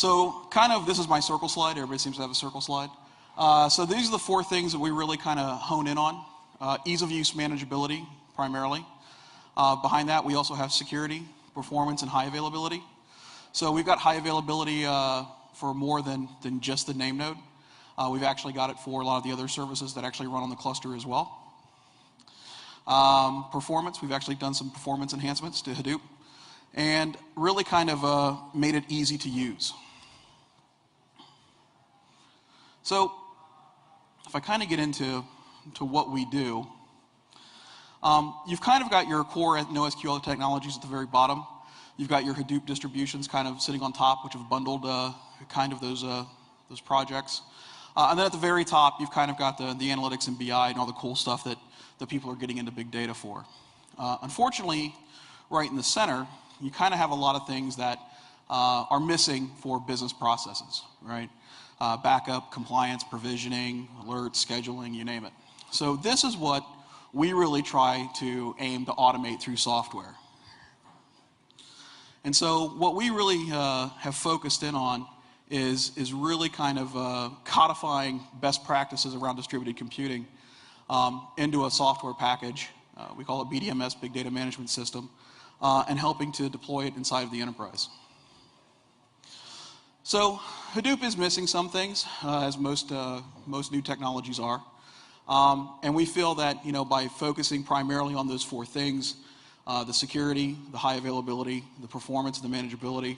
So this is my circle slide. Everybody seems to have a circle slide. So these are the 4 things that we really kind of hone in on. Ease of use, manageability, primarily. Behind that, we also have security, performance, and high availability. So we've got high availability for more than just the name node. We've actually got it for a lot of the other services that actually run on the cluster as well. Performance, we've actually done some performance enhancements to Hadoop, and really kind of made it easy to use. So if I kind of get into what we do, you've kind of got your core NoSQL technologies at the very bottom. You've got your Hadoop distributions kind of sitting on top, which have bundled kind of those projects. And then at the very top, you've kind of got the analytics and BI and all the cool stuff that the people are getting into big data for. Unfortunately, right in the center, you kind of have a lot of things that are missing for business processes, right? Backup, compliance, provisioning, alerts, scheduling, you name it. So this is what we really try to aim to automate through software. And so what we really have focused in on is really kind of codifying best practices around distributed computing into a software package. We call it BDMS, Big Data Management System, and helping to deploy it inside of the enterprise. So Hadoop is missing some things, as most new technologies are. And we feel that by focusing primarily on those 4 things, the security, the high availability, the performance, and the manageability,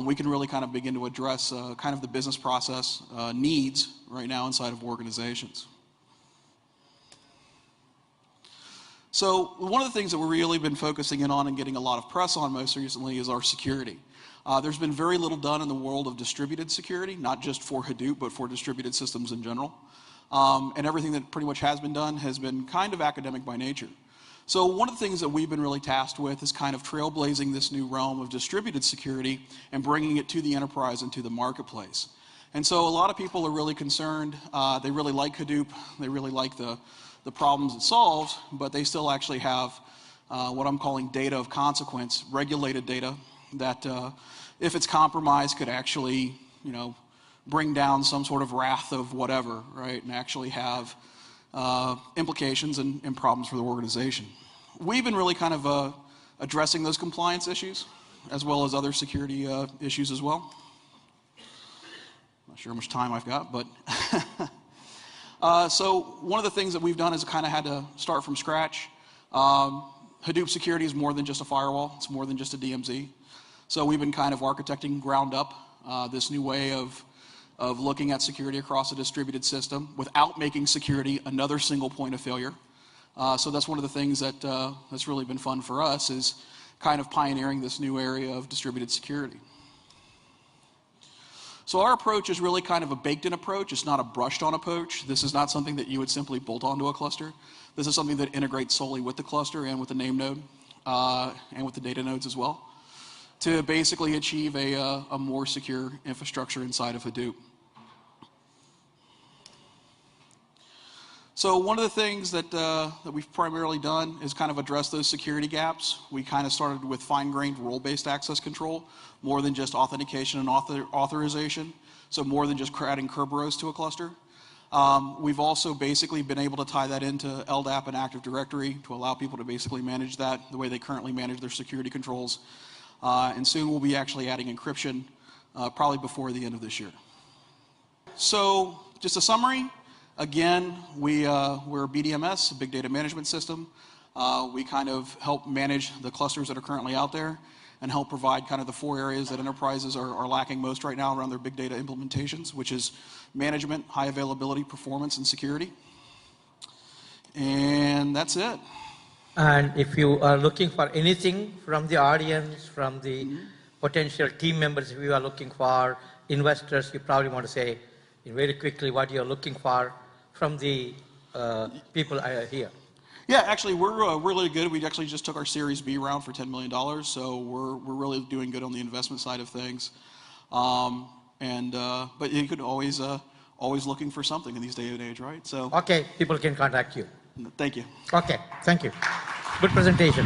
we can really kind of begin to address kind of the business process needs right now inside of organizations. So one of the things that we've really been focusing in on and getting a lot of press on most recently is our security. There's been very little done in the world of distributed security, not just for Hadoop, but for distributed systems in general. And everything that pretty much has been done has been kind of academic by nature. So one of the things that we've been really tasked with is kind of trailblazing this new realm of distributed security and bringing it to the enterprise and to the marketplace. And so a lot of people are really concerned. They really like Hadoop. They really like the problems it solves, but they still actually have what I'm calling data of consequence, regulated data that if it's compromised could actually, bring down some sort of wrath of whatever, right, and actually have implications and problems for the organization. We've been really kind of addressing those compliance issues as well as other security issues as well. Not sure how much time I've got, but so one of the things that we've done is kind of had to start from scratch. Hadoop security is more than just a firewall. It's more than just a DMZ. So we've been kind of architecting ground up this new way of looking at security across a distributed system without making security another single point of failure. So that's one of the things that's really been fun for us, is kind of pioneering this new area of distributed security. So our approach is really kind of a baked-in approach. It's not a brushed-on approach. This is not something that you would simply bolt onto a cluster. This is something that integrates solely with the cluster and with the name node and with the data nodes as well, to basically achieve a more secure infrastructure inside of Hadoop. So one of the things that we've primarily done is kind of address those security gaps. We kind of started with fine-grained role-based access control, more than just authentication and authorization, so more than just adding Kerberos to a cluster. We've also basically been able to tie that into LDAP and Active Directory to allow people to basically manage that the way they currently manage their security controls. And soon we'll be actually adding encryption probably before the end of this year. So just a summary. Again, we're BDMS, a Big Data Management System. We kind of help manage the clusters that are currently out there and help provide kind of the 4 areas that enterprises are lacking most right now around their big data implementations, which is management, high availability, performance, and security. And that's it. And if you are looking for anything from the audience, from the potential team members, if you are looking for investors, you probably want to say very quickly what you're looking for from the people here. Yeah, actually, we're really good. We actually just took our Series B round for $10 million, so we're really doing good on the investment side of things. But you could always looking for something in these day and age, right? So okay, people can contact you. Thank you. Okay, thank you. Good presentation.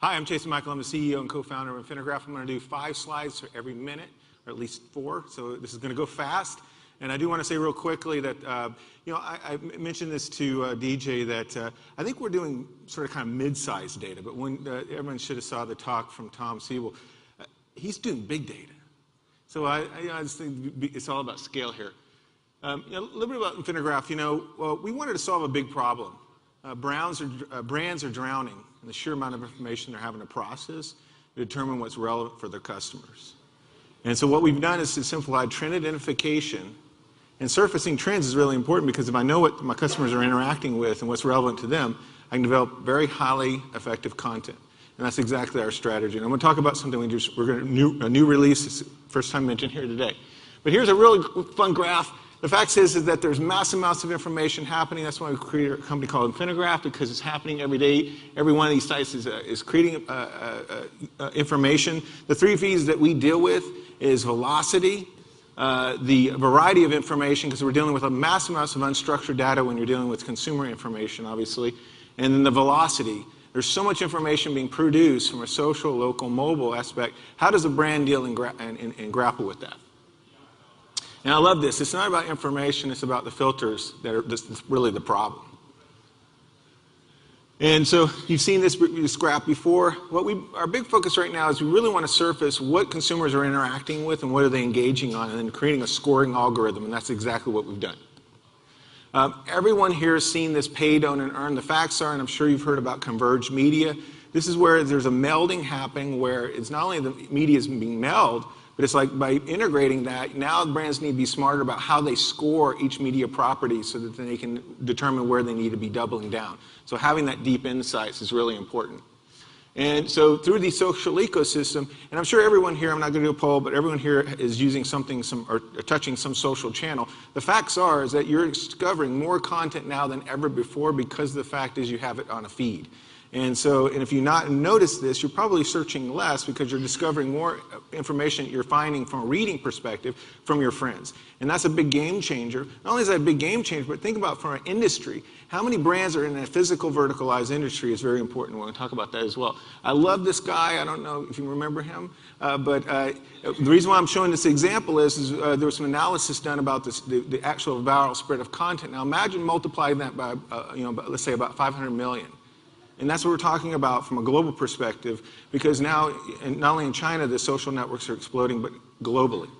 Hi, I'm Jason Michael. I'm the CEO and co-founder of Infinigraph. I'm going to do 5 slides for every minute, or at least 4. So this is going to go fast. And I do want to say real quickly that, I mentioned this to DJ that I think we're doing sort of kind of mid-sized data. But when everyone should have saw the talk from Tom Siebel, he's doing big data. So I just think it's all about scale here. A little bit about Infinigraph. Well, we wanted to solve a big problem. Brands are drowning in the sheer amount of information they're having to process to determine what's relevant for their customers. And so what we've done is to simplify trend identification. And surfacing trends is really important because if I know what my customers are interacting with and what's relevant to them, I can develop very highly effective content. And that's exactly our strategy. And I'm going to talk about something we're going to a new release. It's the first time mentioned here today. But here's a really fun graph. The fact is that there's mass amounts of information happening. That's why we created a company called Infinigraph, because it's happening every day. Every one of these sites is creating information. The 3 V's that we deal with is velocity, the variety of information, because we're dealing with a mass amounts of unstructured data when you're dealing with consumer information, obviously, and then the velocity. There's so much information being produced from a social, local, mobile aspect. How does a brand deal and grapple with that? And I love this. It's not about information. It's about the filters that are that's really the problem. And so you've seen this graph before. Our big focus right now is we really want to surface what consumers are interacting with and what are they engaging on, and then creating a scoring algorithm, and that's exactly what we've done. Everyone here has seen this pay, don't, and earn. The facts are, and I'm sure you've heard about converged media. This is where there's a melding happening where it's not only the media is being melded, but it's like by integrating that, now brands need to be smarter about how they score each media property so that they can determine where they need to be doubling down. So having that deep insights is really important. And so through the social ecosystem, and I'm sure everyone here, I'm not going to do a poll, but everyone here is using something, or touching some social channel. The facts are is that you're discovering more content now than ever before because the fact is you have it on a feed. And so, and if you not notice this, you're probably searching less because you're discovering more information you're finding from a reading perspective from your friends. And that's a big game changer. Not only is that a big game changer, but think about from an industry. How many brands are in a physical verticalized industry is very important. We're going to talk about that as well. I love this guy. I don't know if you remember him. But the reason why I'm showing this example is there was some analysis done about this, the actual viral spread of content. Now imagine multiplying that by, let's say about 500 million. And that's what we're talking about from a global perspective, because now, and not only in China, the social networks are exploding, but globally.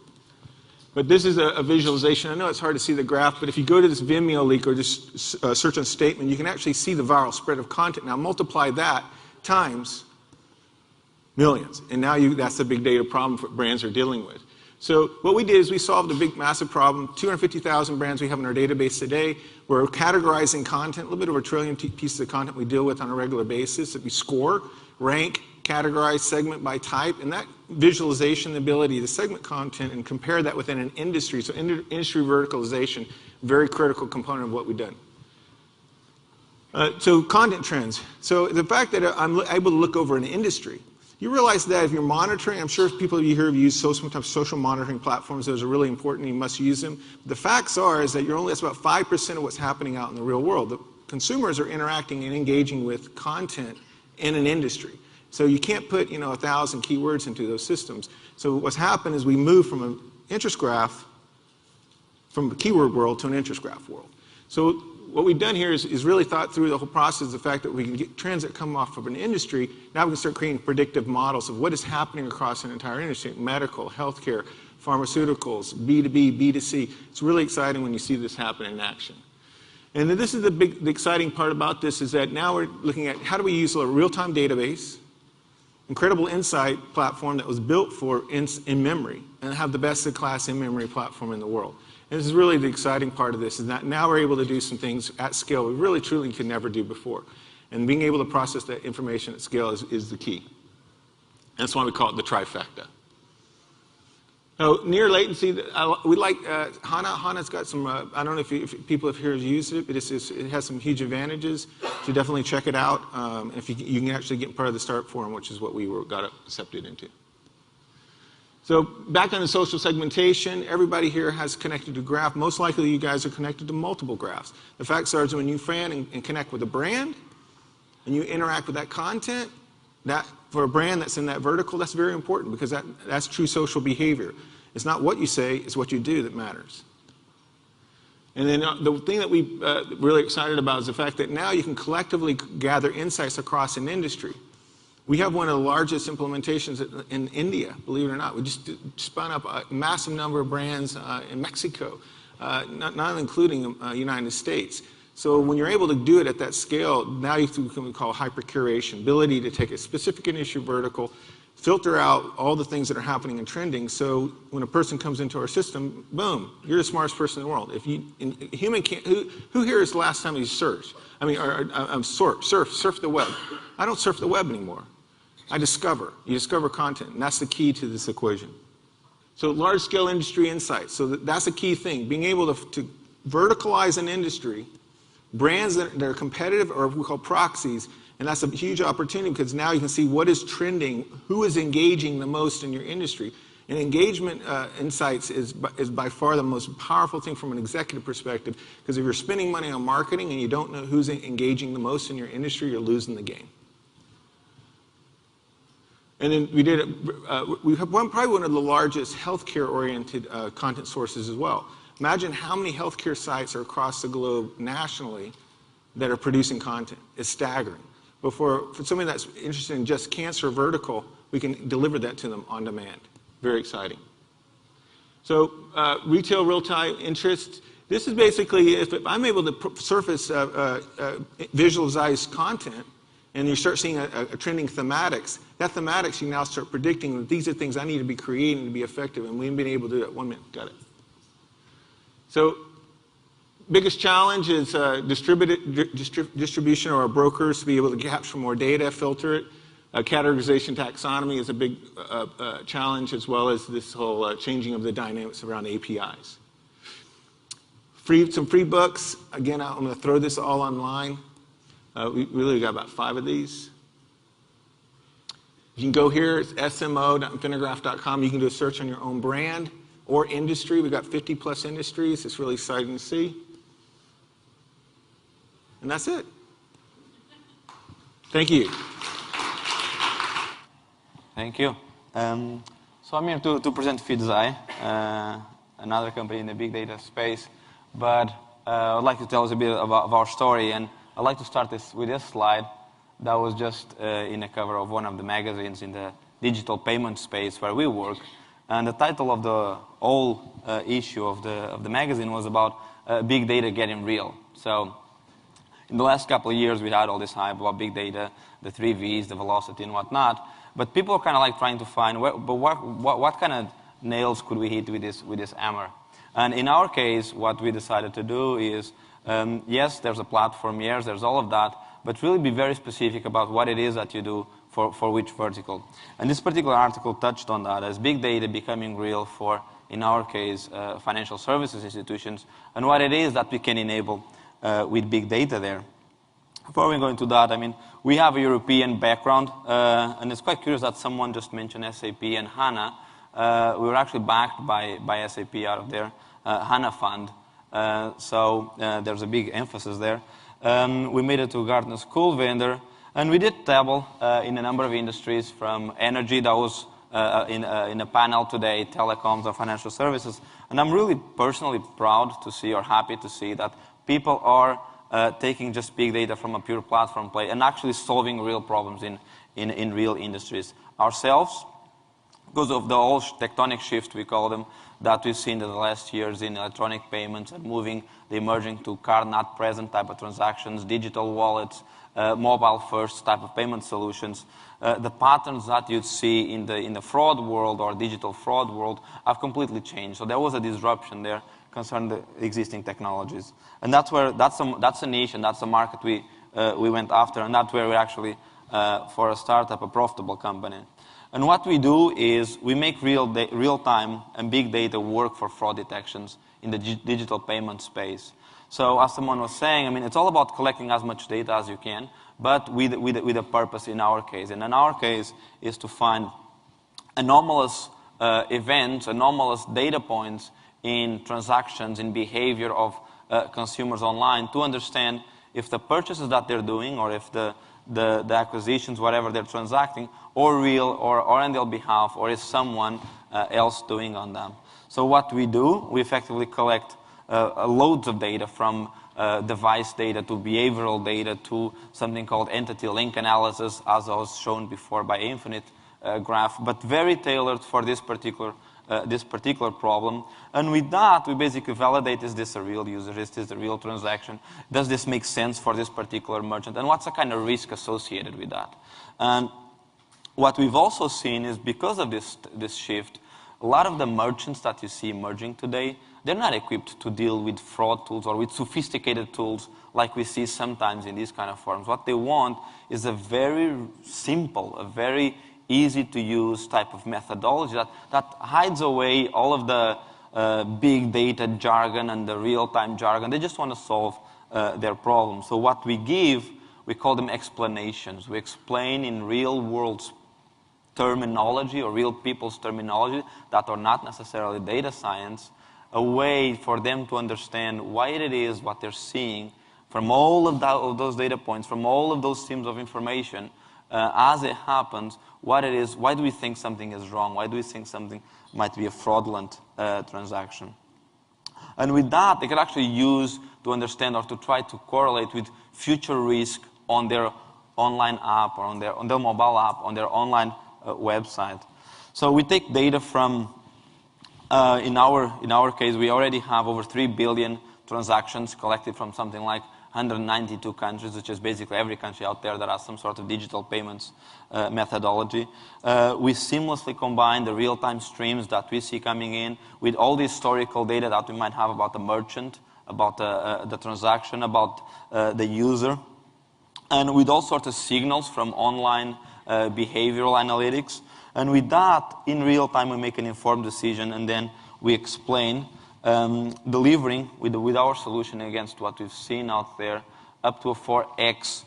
But this is a visualization. I know it's hard to see the graph, but if you go to this Vimeo link or just search on statement, you can actually see the viral spread of content. Now multiply that times millions. And now that's the big data problem that brands are dealing with. So what we did is we solved a big, massive problem. 250,000 brands we have in our database today. We're categorizing content, a little bit over 1 trillion pieces of content we deal with on a regular basis that we score, rank, categorize, segment by type, and that visualization, the ability to segment content and compare that within an industry. So industry verticalization, very critical component of what we've done. So content trends. So the fact that I'm able to look over an industry, you realize that if you're monitoring, I'm sure people of you here have used sometimes social monitoring platforms. Those are really important. You must use them. The facts are is that that's about 5% of what's happening out in the real world. The consumers are interacting and engaging with content in an industry. So you can't put 1,000 keywords into those systems. So what's happened is we move from an interest graph, from a keyword world to an interest graph world. So what we've done here is really thought through the whole process, the fact that we can get trends that come off of an industry. Now we can start creating predictive models of what is happening across an entire industry: medical, healthcare, pharmaceuticals, B2B, B2C. It's really exciting when you see this happen in action. And then this is the exciting part about this is that now we're looking at how do we use a real-time database, incredible insight platform that was built for in-memory, and have the best-in-class in-memory platform in the world. And this is really the exciting part of this, is that now we're able to do some things at scale we really, truly could never do before. And being able to process that information at scale is the key. And that's why we call it the trifecta. So near latency, we like HANA. HANA's got some, I don't know if people here have used it, but it has some huge advantages. So definitely check it out. If you can actually get part of the start forum, which is what we got accepted into. So back on the social segmentation, everybody here has connected to a graph. Most likely you guys are connected to multiple graphs. The facts are when you fan and connect with a brand, and you interact with that content, that for a brand that's in that vertical, that's very important because that's true social behavior. It's not what you say, it's what you do that matters. And then the thing that we're really excited about is the fact that now you can collectively gather insights across an industry. We have one of the largest implementations in India, believe it or not. We just spun up a massive number of brands in Mexico, not including the United States. So when you're able to do it at that scale, now you can what we call hyper-curation, ability to take a specific industry vertical, filter out all the things that are happening and trending, so when a person comes into our system, boom, you're the smartest person in the world. If you, human can't, who here is the last time you searched? I mean, surf the web. I don't surf the web anymore. I discover. You discover content, and that's the key to this equation. So large-scale industry insights. So that's a key thing. Being able to verticalize an industry, brands that are competitive, or what we call proxies, and that's a huge opportunity because now you can see what is trending, who is engaging the most in your industry. And engagement insights is by far the most powerful thing from an executive perspective, because if you're spending money on marketing and you don't know who's engaging the most in your industry, you're losing the game. And then we have probably one of the largest healthcare-oriented content sources as well. Imagine how many healthcare sites are across the globe nationally that are producing content. It's staggering. But for somebody that's interested in just cancer vertical, we can deliver that to them on demand. Very exciting. So retail real-time interest. This is basically if I'm able to surface visualized content, and you start seeing a trending thematics, that thematics you now start predicting that these are things I need to be creating to be effective, and we've been able to do that. 1 minute, got it. So biggest challenge is distribution or brokers to be able to capture more data, filter it. Categorization taxonomy is a big challenge, as well as this whole changing of the dynamics around APIs. Some free books. Again, I'm going to throw this all online. We really got about 5 of these. You can go here, it's smo.infinograph.com. You can do a search on your own brand or industry. We've got 50+ industries. It's really exciting to see. And that's it. Thank you. Thank you. So I'm here to present BigDataHigh, another company in the big data space. But I'd like to tell us a bit of our story. And I'd like to start with this slide that was just in the cover of one of the magazines in the digital payment space where we work. And the title of the whole issue of the magazine was about big data getting real. So in the last couple of years, we had all this hype about big data, the 3 Vs, the velocity and whatnot. But people are kind of like trying to find, what kind of nails could we hit with this hammer? And in our case, what we decided to do is, yes, there's a platform, yes, there's all of that, but really be very specific about what it is that you do for which vertical. And this particular article touched on that as big data becoming real for, in our case, financial services institutions, and what it is that we can enable with big data there. Before we go into that, I mean, we have a European background, and it's quite curious that someone just mentioned SAP and HANA. We were actually backed by SAP out of their HANA fund, so there's a big emphasis there. We made it to Gartner's Cool Vendor, and we did dabble in a number of industries, from energy that was in a panel today, telecoms and financial services. And I'm really personally proud to see, or happy to see, that people are taking just big data from a pure platform play and actually solving real problems in real industries. Ourselves, because of the whole tectonic shift, we call them, that we've seen in the last years in electronic payments and moving the emerging to card not present type of transactions, digital wallets, mobile first type of payment solutions. The patterns that you'd see in the fraud world or digital fraud world have completely changed. So there was a disruption there concerning the existing technologies. And that's a niche, and that's a market we went after, and that's where we're actually, for a startup, a profitable company. And what we do is we make real-time and big data work for fraud detections in the digital payment space. So as someone was saying, I mean, it's all about collecting as much data as you can, but with a purpose in our case. And in our case is to find anomalous events, anomalous data points in transactions, in behavior of consumers online, to understand if the purchases that they're doing, or if the the acquisitions, whatever they're transacting, or real, or on their behalf, or is someone else doing on them. So what we do, we effectively collect loads of data, from device data to behavioral data to something called entity link analysis, as I was shown before by Infinite Graph, but very tailored for this particular problem. And with that, we basically validate, is this a real user? Is this a real transaction? Does this make sense for this particular merchant? And what's the kind of risk associated with that? And what we've also seen is, because of this shift, a lot of the merchants that you see emerging today, they're not equipped to deal with fraud tools or with sophisticated tools like we see sometimes in these kind of forums. What they want is a very simple, a very easy to use type of methodology that hides away all of the big data jargon and the real-time jargon. They just want to solve their problem. So what we give, we call them explanations. We explain in real world terminology, or real people's terminology, that are not necessarily data science, a way for them to understand why it is what they're seeing from all of those data points, from all of those streams of information, as it happens, what it is, why do we think something is wrong, why do we think something might be a fraudulent transaction. And with that, they can actually use to understand or to try to correlate with future risk on their online app, or on their mobile app, on their online website. So we take data from, in our case, we already have over 3 billion transactions collected from something like 192 countries, which is basically every country out there that has some sort of digital payments methodology. We seamlessly combine the real-time streams that we see coming in with all the historical data that we might have about the merchant, about the transaction, about the user, and with all sorts of signals from online behavioral analytics. And with that, in real time, we make an informed decision, and then we explain, delivering with our solution against what we've seen out there, up to a 4x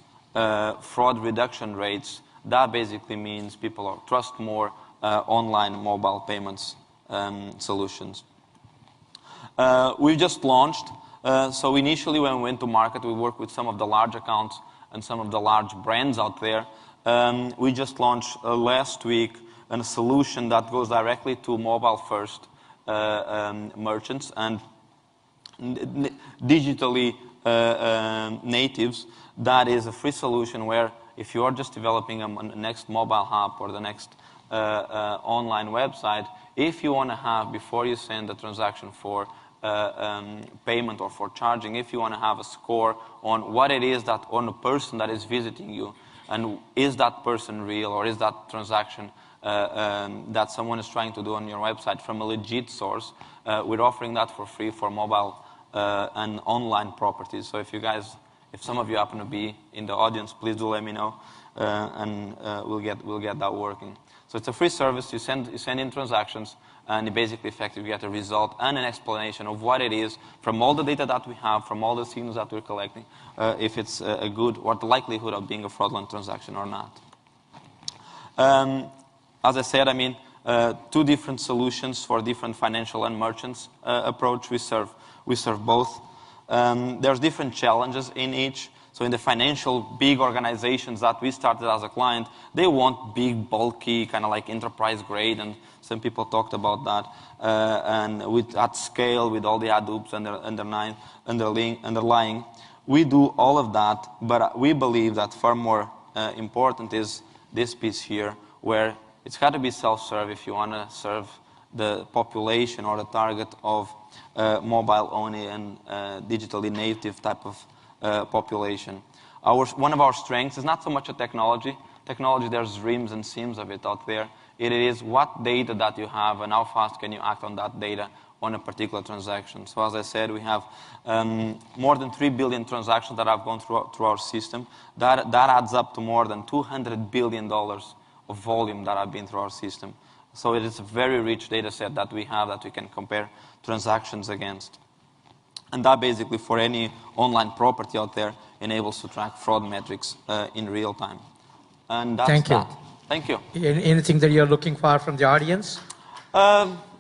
fraud reduction rates. That basically means people trust more online mobile payments solutions. We've just launched. So initially, when we went to market, we worked with some of the large accounts and some of the large brands out there. We just launched last week a solution that goes directly to mobile-first merchants and digitally natives. That is a free solution where, if you are just developing a next mobile app or the next online website, if you want to have, before you send the transaction for payment or for charging, if you want to have a score on what it is that, on a person that is visiting you, and is that person real, or is that transaction that someone is trying to do on your website from a legit source, we're offering that for free for mobile and online properties. So if some of you happen to be in the audience, please do let me know, and we'll get that working. So it's a free service. You send in transactions, and you basically effectively get a result and an explanation of what it is from all the data that we have, from all the signals that we're collecting, if it's a good, or the likelihood of being a fraudulent transaction or not. As I said, two different solutions for different financial and merchants approach. We serve both. There's different challenges in each. So in the financial big organizations that we started as a client, they want big, bulky, kind of like enterprise grade, and some people talked about that. And at scale, with all the Hadoops underlying, we do all of that, but we believe that far more important is this piece here, where it's got to be self-serve if you want to serve the population or the target of mobile-only and digitally native type of population. One of our strengths is not so much a technology. Technology, there's reams and seams of it out there. It is what data that you have and how fast can you act on that data on a particular transaction. So as I said, we have more than 3 billion transactions that have gone through our system. That adds up to more than $200 billion of volume that have been through our system. So it is a very rich data set that we have that we can compare transactions against. And that basically, for any online property out there, enables to track fraud metrics in real time. And that's Thank you. that. Thank you. Anything that you're looking for from the audience?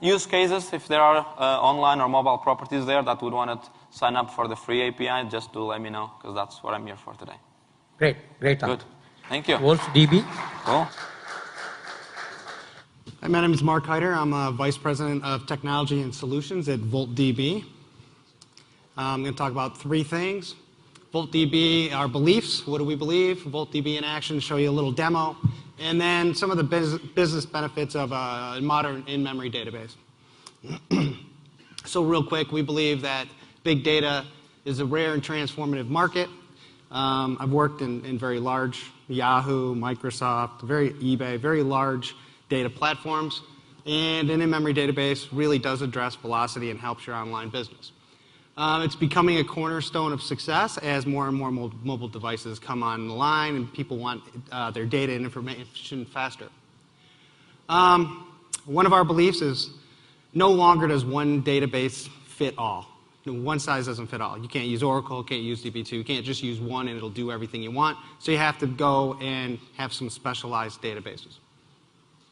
Use cases, if there are online or mobile properties there that would want to sign up for the free API, just do let me know, because that's what I'm here for today. Great, great. Good. Thank you. Wolf DB. Cool. Hi, my name is Mark Heider. I'm a Vice President of Technology and Solutions at VoltDB. I'm going to talk about 3 things. VoltDB, our beliefs, what do we believe? VoltDB in action, show you a little demo, and then some of the business benefits of a modern in-memory database. So real quick, we believe that big data is a rare and transformative market. I've worked in very large Yahoo, Microsoft, eBay, very large data platforms, and an in-memory database really does address velocity and helps your online business. It's becoming a cornerstone of success as more and more mobile devices come online and people want their data and information faster. One of our beliefs is no longer does one database fit all. One size doesn't fit all. You can't use Oracle, can't use DB2, you can't just use one and it'll do everything you want. So you have to go and have some specialized databases.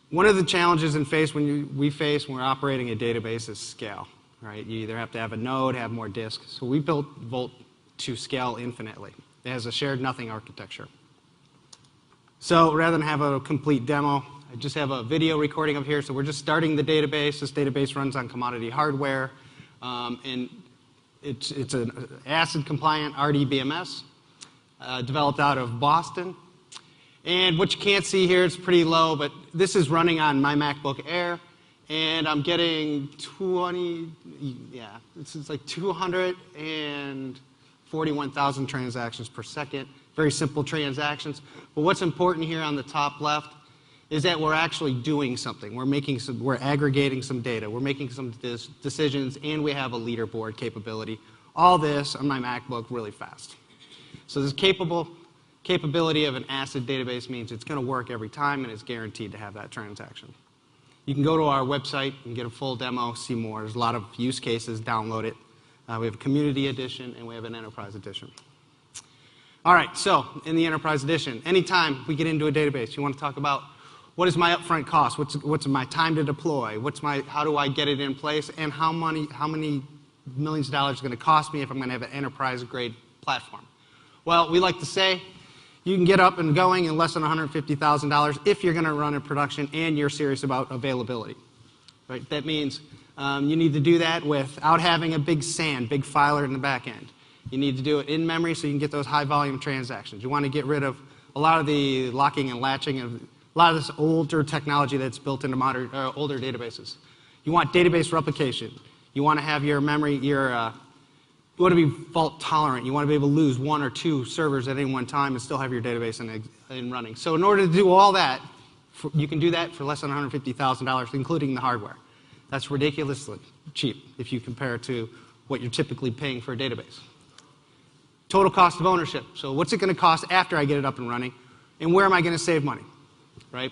One of the challenges we face when we're operating a database is scale. Right? You either have to have a node, have more disk. So we built Volt to scale infinitely. It has a shared nothing architecture. So rather than have a complete demo, I just have a video recording of here. So we're just starting the database. This database runs on commodity hardware. And it's an ACID compliant RDBMS developed out of Boston. And what you can't see here, it's pretty low, but this is running on my MacBook Air. And I'm getting it's like 241,000 transactions per second. Very simple transactions. But what's important here on the top left is that we're actually doing something. We're aggregating some data. We're making some decisions, and we have a leaderboard capability. All this on my MacBook really fast. So this capability of an ACID database means it's going to work every time, and it's guaranteed to have that transaction. You can go to our website and get a full demo, see more. There's a lot of use cases, download it. We have a community edition and we have an enterprise edition. All right, so in the enterprise edition, anytime we get into a database, you want to talk about what is my upfront cost, what's my time to deploy, how do I get it in place, and how many millions of dollars is going to cost me if I'm going to have an enterprise grade platform. Well, we like to say you can get up and going in less than $150,000 if you're going to run a production and you're serious about availability. Right? That means you need to do that without having a big SAN, big filer in the back end. You need to do it in memory so you can get those high volume transactions. You want to get rid of a lot of the locking and latching of a lot of this older technology that's built into modern, older databases. You want database replication. You want to have your memory, you want to be fault tolerant. You want to be able to lose 1 or 2 servers at any one time and still have your database in running. So in order to do all that, you can do that for less than $150,000, including the hardware. That's ridiculously cheap if you compare it to what you're typically paying for a database. Total cost of ownership. So what's it going to cost after I get it up and running? And where am I going to save money? Right?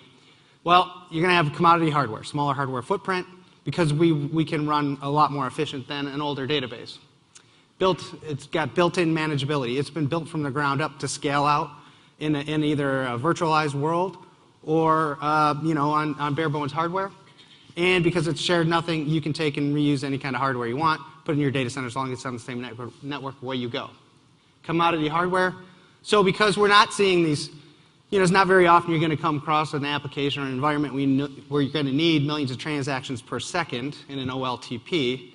Well, you're going to have commodity hardware, smaller hardware footprint, because we can run a lot more efficient than an older database. It's got built-in manageability. It's been built from the ground up to scale out in either a virtualized world or on bare bones hardware. And because it's shared nothing, you can take and reuse any kind of hardware you want, put it in your data center as long as it's on the same network, away you go. Commodity hardware. So because we're not seeing these, it's not very often you're going to come across an application or an environment where you're going to need millions of transactions per second in an OLTP.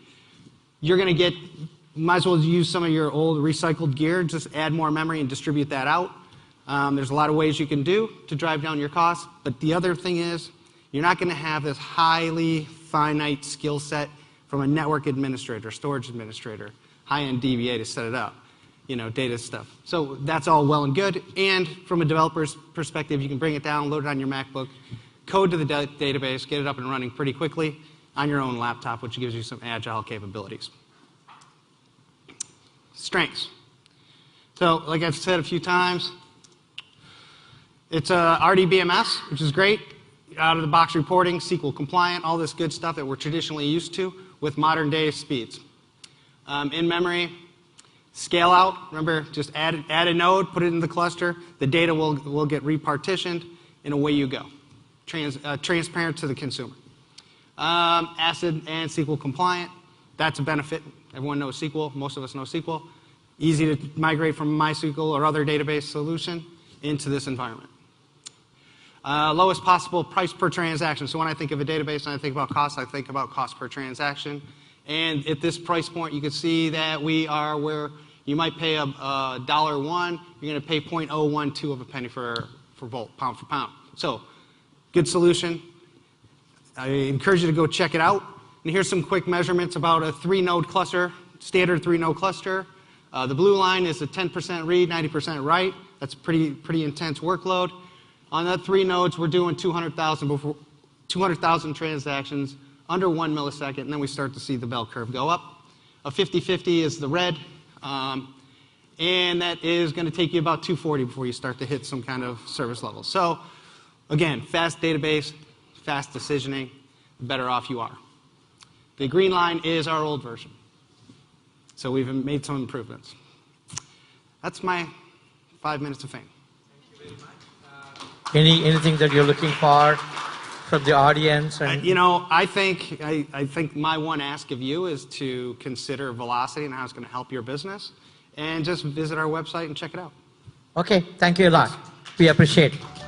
You're going to might as well use some of your old recycled gear, just add more memory and distribute that out. There's a lot of ways you can do to drive down your costs, but the other thing is you're not going to have this highly finite skill set from a network administrator, storage administrator, high-end DBA to set it up, data stuff. So that's all well and good, and from a developer's perspective, you can bring it down, load it on your MacBook, code to the database, get it up and running pretty quickly on your own laptop, which gives you some agile capabilities. Strengths. So, like I've said a few times, it's a RDBMS, which is great. Out-of-the-box reporting, SQL compliant, all this good stuff that we're traditionally used to with modern-day speeds. In memory, scale out. Remember, just add a node, put it in the cluster. The data will get repartitioned, and away you go. Transparent to the consumer. ACID and SQL compliant. That's a benefit. Everyone knows SQL. Most of us know SQL. Easy to migrate from MySQL or other database solution into this environment. Lowest possible price per transaction. So when I think of a database and I think about cost, I think about cost per transaction. And at this price point, you can see that we are where you might pay $1, you're going to pay 0.012 of a penny for volt, pound for pound. So good solution. I encourage you to go check it out. And here's some quick measurements about a 3-node cluster, standard 3-node cluster. The blue line is a 10% read, 90% write. That's pretty intense workload. On that 3 nodes, we're doing 200,000 transactions under 1 millisecond, and then we start to see the bell curve go up. A 50/50 is the red, and that is going to take you about 240 before you start to hit some kind of service level. So, again, fast database, fast decisioning, the better off you are. The green line is our old version. So we've made some improvements. That's my 5 minutes of fame. Anything that you're looking for from the audience? And You know, I think my one ask of you is to consider Velocity and how it's going to help your business, and just visit our website and check it out. Okay, thank you a lot. We appreciate it.